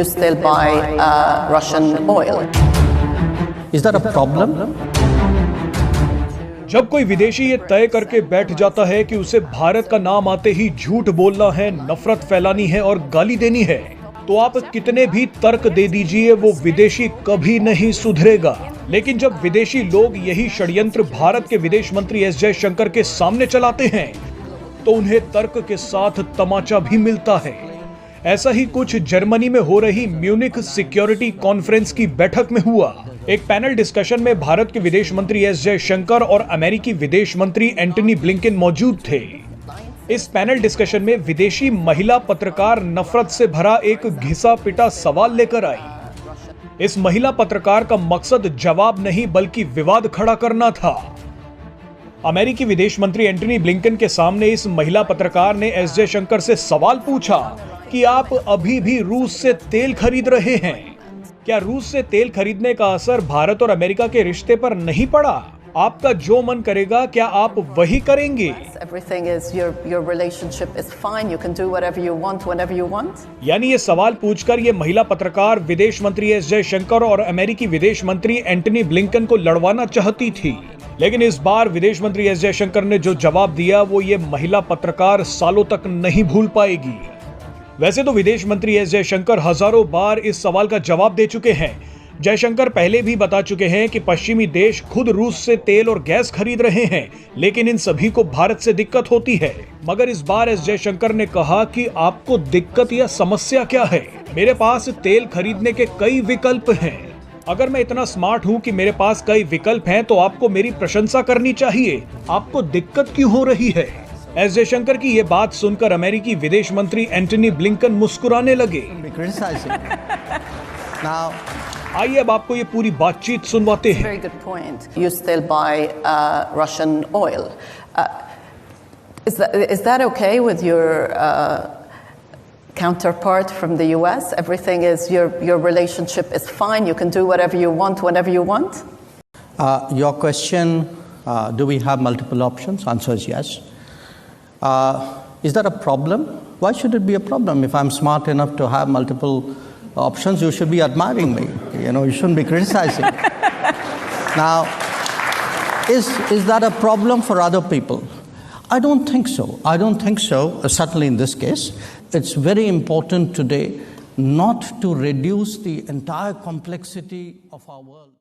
You still buy Russian oil. Is that a problem? जब कोई विदेशी ये तय करके बैठ जाता है कि उसे भारत का नाम आते ही झूठ बोलना है, नफरत फैलानी है और गाली देनी है, तो आप कितने भी तर्क दे दीजिए, वो विदेशी कभी नहीं सुधरेगा। लेकिन जब विदेशी लोग यही षड्यंत्र भारत के विदेश मंत्री एस जयशंकर के सामने चलाते हैं, तो उन्हें तर्क के साथ तमाचा भी मिलता है। ऐसा ही कुछ जर्मनी में हो रही म्यूनिख सिक्योरिटी कॉन्फ्रेंस की बैठक में हुआ। एक पैनल डिस्कशन में भारत के विदेश मंत्री एस जयशंकर और अमेरिकी विदेश मंत्री एंटनी ब्लिंकन मौजूद थे। इस पैनल डिस्कशन में विदेशी महिला पत्रकार नफरत से भरा एक घिसा पिटा सवाल लेकर आई। इस महिला पत्रकार का मकसद जवाब नहीं बल्कि विवाद खड़ा करना था। अमेरिकी विदेश मंत्री एंटनी ब्लिंकन के सामने इस महिला पत्रकार ने एस जयशंकर से सवाल पूछा कि आप अभी भी रूस से तेल खरीद रहे हैं। क्या रूस से तेल खरीदने का असर भारत और अमेरिका के रिश्ते पर नहीं पड़ा? आपका जो मन करेगा क्या आप वही करेंगे? यानी ये सवाल पूछकर ये महिला पत्रकार विदेश मंत्री एस जयशंकर और अमेरिकी विदेश मंत्री एंटनी ब्लिंकन को लड़वाना चाहती थी। लेकिन इस बार विदेश मंत्री एस जयशंकर ने जो जवाब दिया वो ये महिला पत्रकार सालों तक नहीं भूल पाएगी। वैसे तो विदेश मंत्री एस जयशंकर हजारों बार इस सवाल का जवाब दे चुके हैं। जयशंकर पहले भी बता चुके हैं कि पश्चिमी देश खुद रूस से तेल और गैस खरीद रहे हैं, लेकिन इन सभी को भारत से दिक्कत होती है। मगर इस बार एस जयशंकर ने कहा कि आपको दिक्कत या समस्या क्या है? मेरे पास तेल खरीदने के कई विकल्प हैं। अगर मैं इतना स्मार्ट हूं कि मेरे पास कई विकल्प हैं, तो आपको मेरी प्रशंसा करनी चाहिए। आपको दिक्कत क्यों हो रही है? एस जयशंकर की ये बात सुनकर अमेरिकी विदेश मंत्री एंटनी ब्लिंकन मुस्कुराने लगे। आइए अब आपको ये पूरी बातचीत सुनवाते हैं। Very good point. You still buy Russian oil. Is that okay with your counterpart from the US? Everything is your relationship is fine. You can do whatever you want whenever you want. Your question, do we have multiple options? Answer is yes. Is that a problem? Why should it be a problem? If I'm smart enough to have multiple options, you should be admiring me. You shouldn't be criticizing. Now, is that a problem for other people? I don't think so. I don't think so, certainly in this case. It's very important today not to reduce the entire complexity of our world.